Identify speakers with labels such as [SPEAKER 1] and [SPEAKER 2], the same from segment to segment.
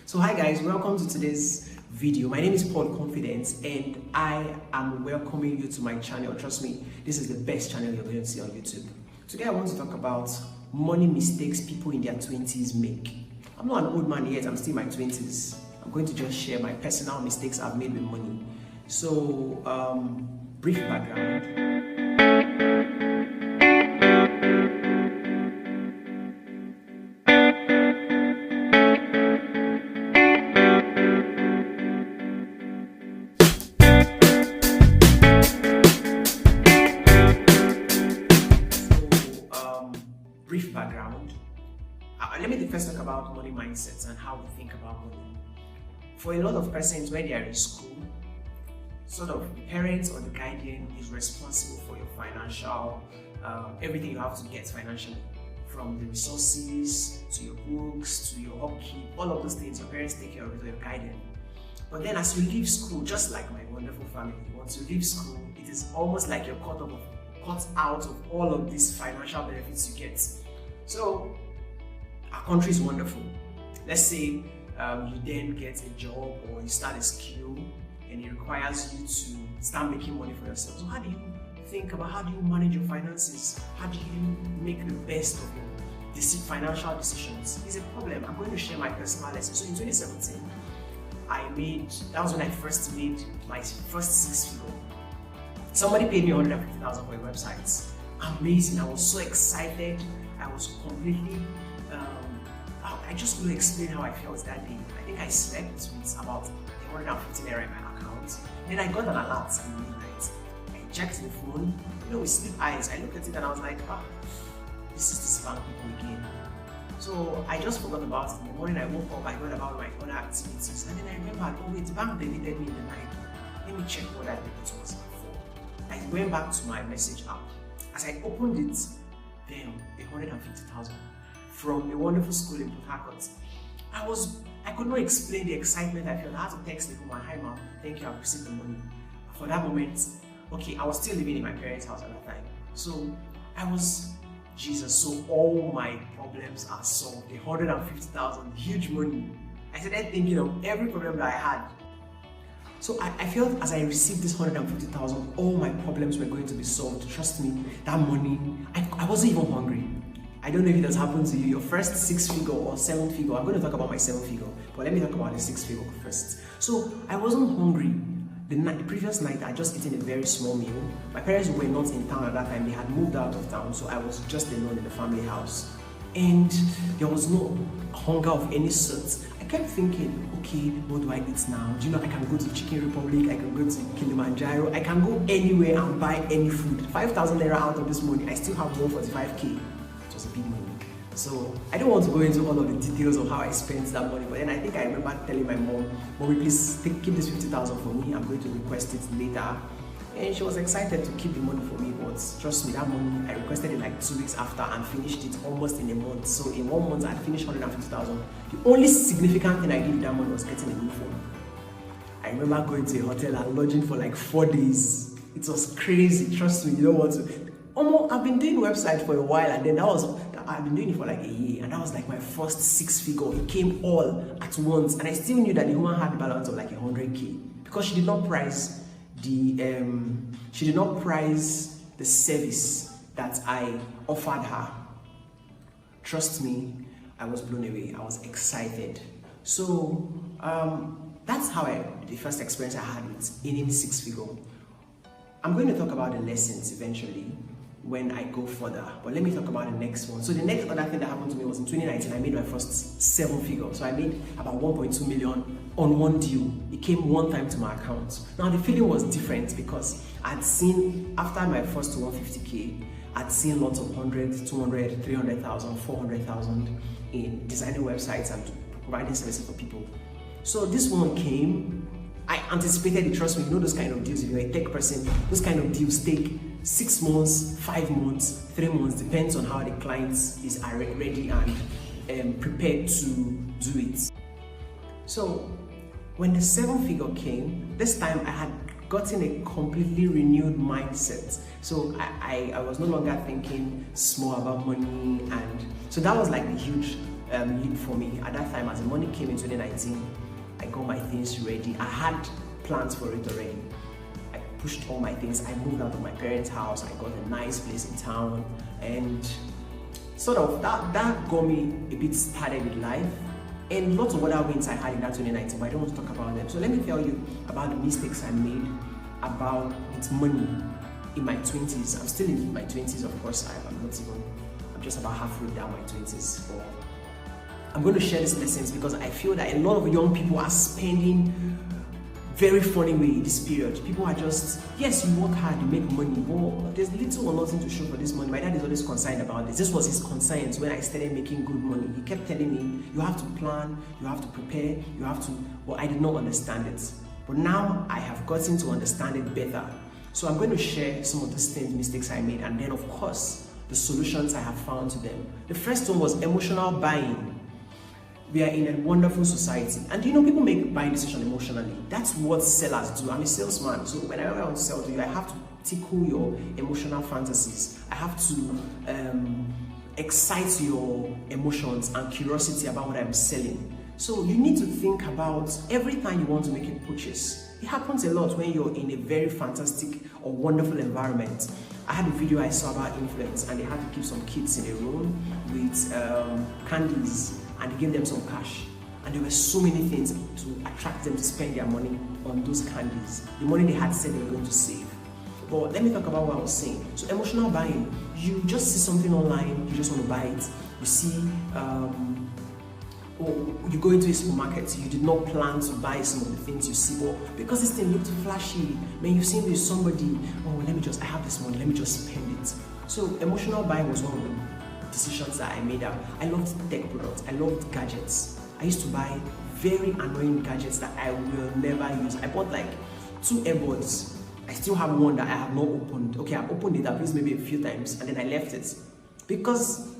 [SPEAKER 1] So hi guys, welcome to today's video. My name is Paul Confidence and I am welcoming you to my channel. Trust me, this is the best channel you're going to see on YouTube. Today I want to talk about money mistakes people in their 20s make. I'm not an old man yet, I'm still in my 20s. I'm going to just share my personal mistakes I've made with money. So, brief background. Brief background. Let me first talk about money mindsets and how we think about money. For a lot of persons, when they are in school, sort of the parents or the guardian is responsible for your financial, everything you have to get financially, from the resources to your books to your upkeep, all of those things. Your parents take care of it, or your guardian. But then, as you leave school, just like my wonderful family, once you leave school, it is almost like you're cut out of all of these financial benefits you get. So our country is wonderful. Let's say you then get a job or you start a skill and it requires you to start making money for yourself. So how do you think about, how do you manage your finances? How do you make the best of your financial decisions? It's a problem. I'm going to share my personal lesson. So in 2017, that was when I first made my first 6 figure. Somebody paid me 150,000 for a website. Amazing. I was so excited. I was completely, I just couldn't explain how I felt that day. I think I slept with about 150 naira in my account. Then I got an alert in the midnight. I checked the phone, with sleep eyes. I looked at it and I was like, this is this bank people again. So I just forgot about it. In the morning I woke up, I read about my other activities. And then I remembered, oh wait, the bank deleted me in the night. Let me check what that debit was. I went back to my message app. As I opened it, damn, 150,000 from a wonderful school in Port Harcourt. I could not explain the excitement I felt. I had to text the woman, hi mom, thank you, I've received the money. For that moment, okay, I was still living in my parents' house at that time. So I was, Jesus, so all my problems are solved. 150,000, huge money. I started thinking of every problem that I had. So I felt as I received this 150,000, all my problems were going to be solved. Trust me, that money, I wasn't even hungry. I don't know if it has happened to you, your first 6 figure or 7 figure. I'm going to talk about my 7 figure, but let me talk about the 6 figure first. So I wasn't hungry. The previous night, I just eaten a very small meal. My parents were not in town at that time. They had moved out of town, so I was just alone in the family house. And there was no hunger of any sort. I kept thinking, okay, what do I eat now? Do you know, I can go to Chicken Republic, I can go to Kilimanjaro, I can go anywhere and buy any food. 5,000 naira out of this money, I still have 145k. It was a big money. So I don't want to go into all of the details of how I spent that money, but then I think I remember telling my mom, Mommy, please keep this 50,000 for me, I'm going to request it later. And she was excited to keep the money for me, but trust me, that money, I requested it like 2 weeks after and finished it almost in a month. So in 1 month, I finished 150,000. The only significant thing I did with that money was getting a new phone. I remember going to a hotel and lodging for like 4 days. It was crazy, trust me, you don't want to. I've been doing websites for a while, and then I've been doing it for like a year, and that was like my first 6 figure. It came all at once, and I still knew that the woman had the balance of like 100k because she did not price the service that I offered her. Trust me, I was blown away. I was excited. So that's how the first experience I had with earning 6 figure. I'm going to talk about the lessons eventually when I go further, but let me talk about the next one. So the next other thing that happened to me was in 2019, I made my first 7 figure. So I made about 1.2 million on one deal. It came one time to my account. Now the feeling was different because I'd seen, after my first 150k, I'd seen lots of 100, 200, 300,000, 400,000 in designing websites and providing services for people. So this one came, I anticipated it, trust me, you know those kind of deals, if you're a tech person, those kind of deals take 6 months, 5 months, 3 months, depends on how the client is ready and prepared to do it. So when the 7 figure came, this time I had gotten a completely renewed mindset. So I was no longer thinking small about money, and so that was like the huge leap for me. At that time, as the money came in 2019, I got my things ready. I had plans for it already. I pushed all my things. I moved out of my parents' house. I got a nice place in town, and sort of that got me a bit started with life. And lots of other wins I had in that 2019, but I don't want to talk about them. So let me tell you about the mistakes I made about with money in my 20s. I'm still in my 20s, of course. I'm just about halfway down my 20s. But I'm going to share these lessons because I feel that a lot of young people are spending very funny way in this period. People are just, yes, you work hard, you make money, but there's little or nothing to show for this money. My dad is always concerned about this. This was his concerns when I started making good money. He kept telling me, you have to plan, you have to prepare, you have to, well, I did not understand it. But now I have gotten to understand it better. So I'm going to share some of these things, mistakes I made, and then of course, the solutions I have found to them. The first one was emotional buying. We are in a wonderful society, and people make buying decisions emotionally. That's what sellers do. I'm a salesman, so whenever I want to sell to you, I have to tickle your emotional fantasies. I have to excite your emotions and curiosity about what I'm selling. So you need to think about every time you want to make a purchase. It happens a lot when you're in a very fantastic or wonderful environment. I had a video I saw about influence, and they had to keep some kids in a room with candies, and they gave them some cash. And there were so many things to attract them to spend their money on those candies. The money they had said they were going to save. But let me talk about what I was saying. So emotional buying, you just see something online, you just want to buy it. You see, or you go into a supermarket, you did not plan to buy some of the things you see, but because this thing looked flashy, when you've seen with somebody, I have this money, let me just spend it. So emotional buying was one of the decisions that I made up. I loved tech products, I loved gadgets. I used to buy very annoying gadgets that I will never use. I bought like 2 earbuds. I still have one that I have not opened. Okay, I've opened it, I've used maybe a few times, and then I left it. Because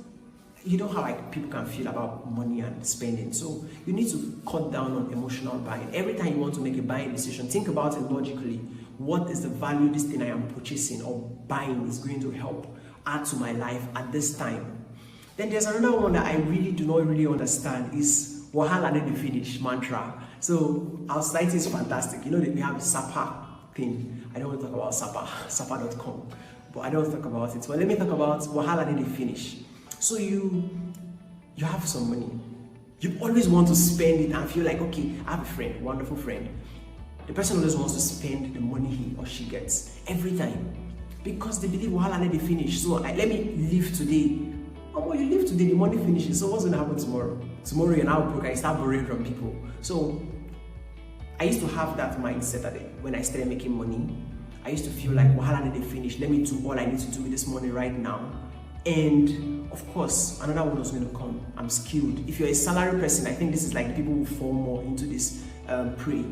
[SPEAKER 1] you know how people can feel about money and spending. So you need to cut down on emotional buying. Every time you want to make a buying decision, think about it logically. What is the value this thing I am purchasing or buying is going to help add to my life at this time? Then there's another one that I really do not really understand is Wahala Then They Finish mantra. So our site is fantastic. You know that we have a SAPA thing. I don't want to talk about SAPA, SAPA.com, but I don't want to talk about it. But let me talk about Wahala Then They Finish. So you have some money. You always want to spend it and feel like, okay, I have a friend, wonderful friend. The person always wants to spend the money he or she gets every time because they believe Wahala Then They Finish. So let me live today. Oh, you live today, the money finishes. So what's going to happen tomorrow? Tomorrow you're now broke and you start borrowing from people. So I used to have that mindset when I started making money. I used to feel like, Wahala Then They Finish. Let me do all I need to do with this money right now. And of course, another one was going to come. I'm skilled. If you're a salary person, I think this is like people who fall more into this prey.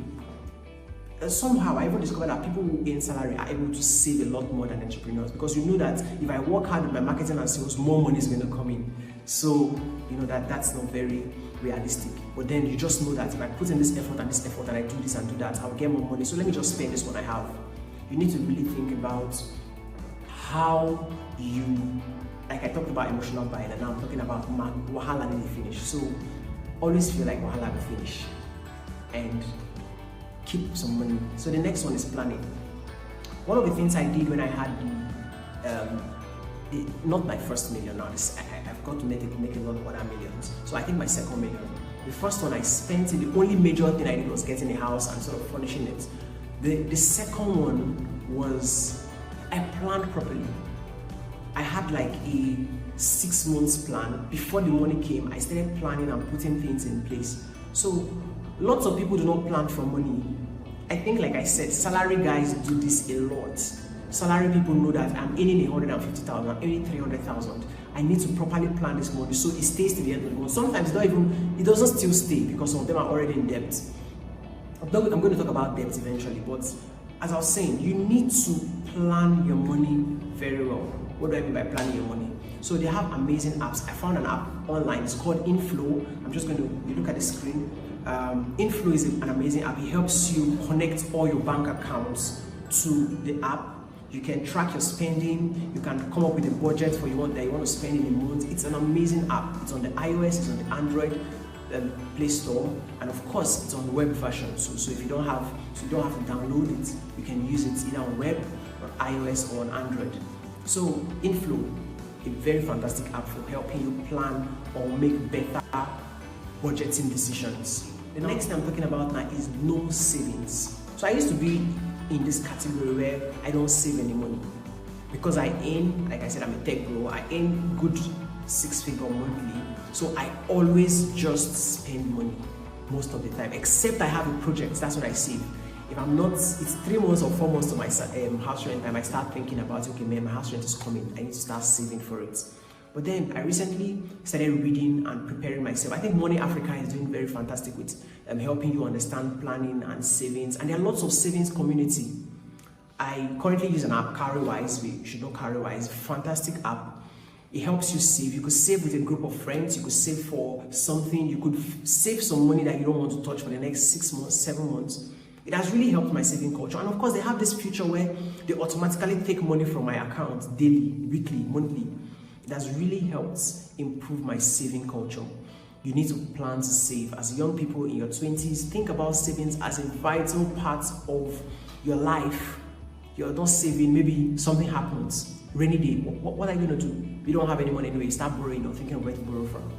[SPEAKER 1] Somehow I even discovered that people who earn salary are able to save a lot more than entrepreneurs, because you know that if I work hard with my marketing and sales, more money is going to come in. So you know that's not very realistic. But then you just know that if I put in this effort and I do this and do that, I'll get more money. So let me just spend this one I have. You need to really think about how you, like I talked about emotional buying, and now I'm talking about Wahala Then They Finish. So always feel like Wahala will finish and keep some money. So the next one is planning. One of the things I did when I had not my first million now, I've got to make a lot of other millions. So I think my second million. The first one I spent it, the only major thing I did was getting a house and sort of furnishing it. The second one was I planned properly. I had like a 6 months plan. Before the money came, I started planning and putting things in place. So lots of people do not plan for money. I think, like I said, salary guys do this a lot. Salary people know that I'm earning 150,000, I'm earning 300,000. I need to properly plan this money so it stays to the end of the month. Sometimes it doesn't still stay because some of them are already in debt. I'm going to talk about debt eventually, but as I was saying, you need to plan your money very well. What do I mean by planning your money? So they have amazing apps. I found an app online. It's called Inflow. I'm just going to look at the screen. Inflow is an amazing app. It helps you connect all your bank accounts to the app. You can track your spending. You can come up with a budget for that you want to spend in a month. It's an amazing app. It's on the iOS, it's on the Android Play Store, and of course it's on the web version. So if you don't have to download it, you can use it either on web, on iOS, or on Android. So Inflow, a very fantastic app for helping you plan or make better budgeting decisions. The next thing I'm talking about now is no savings. So I used to be in this category where I don't save any money because I earn, like I said, I'm a tech bro, I earn good 6-figure monthly, so I always just spend money most of the time, except I have a project. That's when I save. If I'm not, it's 3 months or 4 months to my house rent time, I start thinking about, okay man, my house rent is coming, I need to start saving for it. But then I recently started reading and preparing myself. I think Money Africa is doing very fantastic with helping you understand planning and savings. And there are lots of savings community. I currently use an app, Cowrywise. You should know Cowrywise. Fantastic app. It helps you save. You could save with a group of friends. You could save for something. You could save some money that you don't want to touch for the next 6 months, 7 months. It has really helped my saving culture. And of course, they have this feature where they automatically take money from my account daily, weekly, monthly. It has really helped improve my saving culture. You need to plan to save. As young people in your 20s, think about savings as a vital part of your life. You're not saving, maybe something happens, rainy day. What are you going to do? You don't have any money anyway, you start borrowing or thinking of where to borrow from.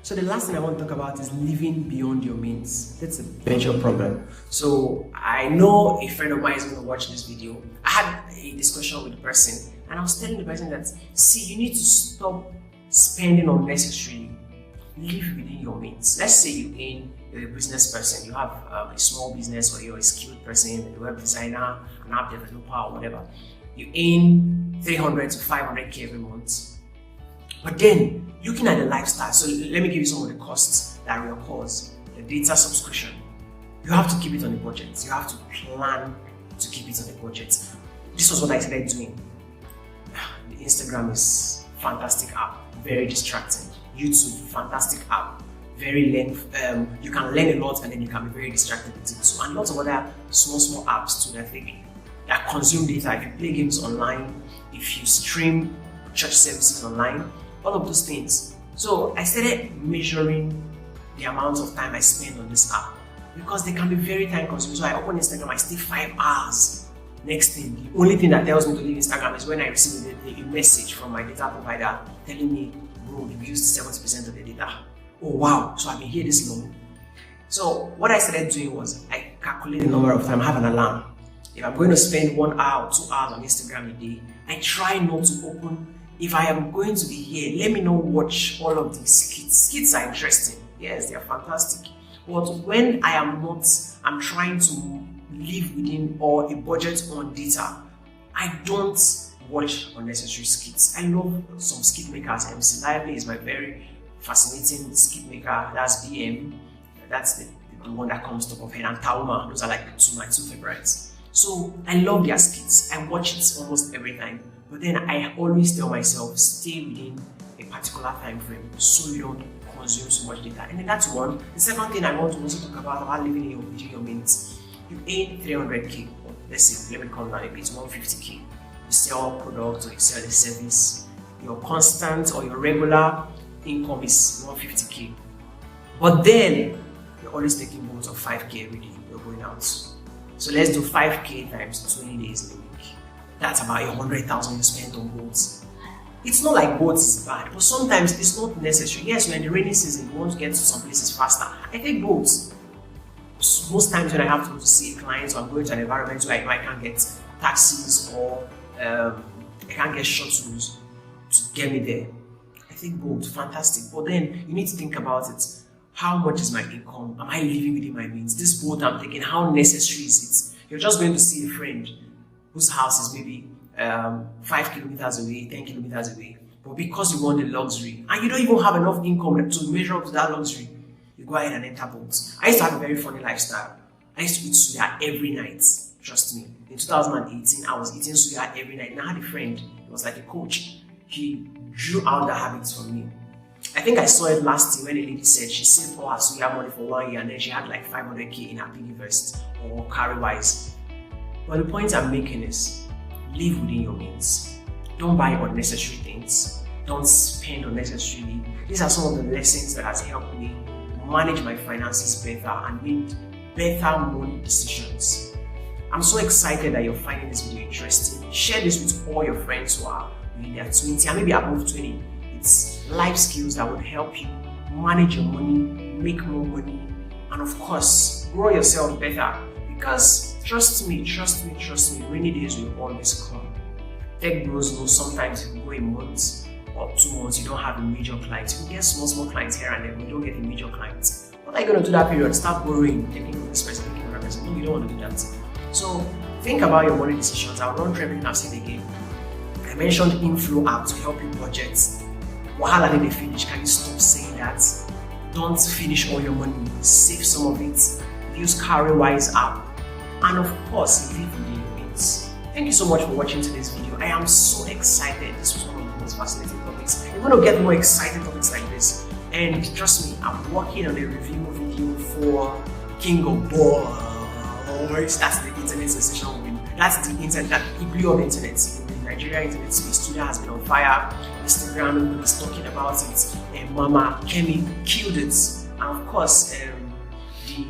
[SPEAKER 1] So the last thing I want to talk about is living beyond your means. That's a major problem. So I know a friend of mine is going to watch this video. I had a discussion with the person and I was telling the person that, see, you need to stop spending unnecessarily. Live within your means. Let's say you're a business person, you have a small business, or you're a skilled person, a web designer, an app developer, or whatever. You earn 300 to 500k every month. But then, looking at the lifestyle, so let me give you some of the costs that will cause. The data subscription, you have to keep it on the budget. You have to plan to keep it on the budget. This was what I started doing. The Instagram is a fantastic app, very distracting. YouTube, fantastic app, very you can learn a lot and then you can be very distracted with it too. And lots of other small apps too that consume data. If you play games online, if you stream church services online, all of those things. So I started measuring the amount of time I spend on this app because they can be very time consuming. So I open Instagram, I stay 5 hours. Next thing, the only thing that tells me to leave Instagram is when I receive a message from my data provider telling me, bro, you've used 70% of the data. Oh wow, so I've been here this long. So what I started doing was I calculate the number of time, I have an alarm. If I'm going to spend 1 hour, 2 hours on Instagram a day, I try not to open. If I am going to be here, let me not watch all of these skits. Skits are interesting. Yes, they are fantastic. But when I am not, I'm trying to live within or a budget on data, I don't watch unnecessary skits. I love some skit makers. MC Lively is my very fascinating skit maker. That's BM. That's the one that comes top of head. And Tauma. Those are like my two favorites. So I love their skits. I watch it almost every time. But then I always tell myself, stay within a particular time frame so you don't consume so much data. And then that's one. The second thing I want to also talk about living within your means. You earn 300k. Let's say, let me come down a bit, 150k. You sell products or you sell a service. Your constant or your regular income is 150k. But then you're always taking boats of 5k every day. You're going out. So let's do 5k times 20 days in a week. That's about 100,000 you spend on boats. It's not like boats is bad, but sometimes it's not necessary. Yes, when the rainy season, you want to get to some places faster. I take boats. Most times when I have to go to see a client or I'm going to an environment where I can't get taxis or I can't get shuttles to get me there, I think boat, fantastic. But then you need to think about it. How much is my income? Am I living within my means? This boat I'm taking, how necessary is it? You're just going to see a friend whose house is maybe 5 kilometers away, 10 kilometers away. But because you want the luxury and you don't even have enough income to measure up to that luxury, you go ahead and enter boats. I used to have a very funny lifestyle. I used to eat suya every night. Trust me. In 2018, I was eating suya every night. And I had a friend, he was like a coach. He drew out the habits from me. I think I saw it last year when a lady said she saved all her suya money for 1 year and then she had like 500k in her piggy vest or Cowrywise. But the point I'm making is, live within your means. Don't buy unnecessary things. Don't spend unnecessarily. These are some of the lessons that has helped me manage my finances better and make better money decisions. I'm so excited that you're finding this video interesting. Share this with all your friends who are within their 20 and maybe above 20. It's life skills that will help you manage your money, make more money, and of course, grow yourself better. Because trust me, rainy days will always come. Tech bros know sometimes if you go a month or 2 months, you don't have a major client. You can get small clients here and there, but you don't get a major client. What are you going to do that period? Start borrowing, taking from this person, taking from that person. No, you don't want to do that. So think about your money decisions. I'll run through everything I've said again. I mentioned inflow app to help you budget. Wahala did they finish? Can you stop saying that? Don't finish all your money. Save some of it. Use Cowrywise app. And of course, live within your means. Thank you so much for watching today's video. I am so excited. This was one of the most fascinating topics. You're going to get more exciting topics like this. And trust me, I'm working on a review video for King of Boys. That's the internet sensation. That's the internet that he blew up the internet. The Nigeria internet space. Twitter has been on fire. Instagram, everybody's talking about it. And Mama Kemi killed it. And of course,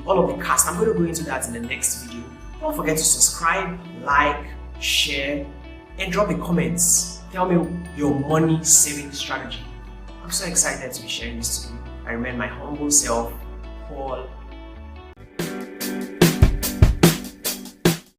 [SPEAKER 1] all of the cast. I'm going to go into that in the next video. Don't forget to subscribe, like, share, and drop a comment. Tell me your money saving strategy. I'm so excited to be sharing this to you. I remain my humble self, Paul.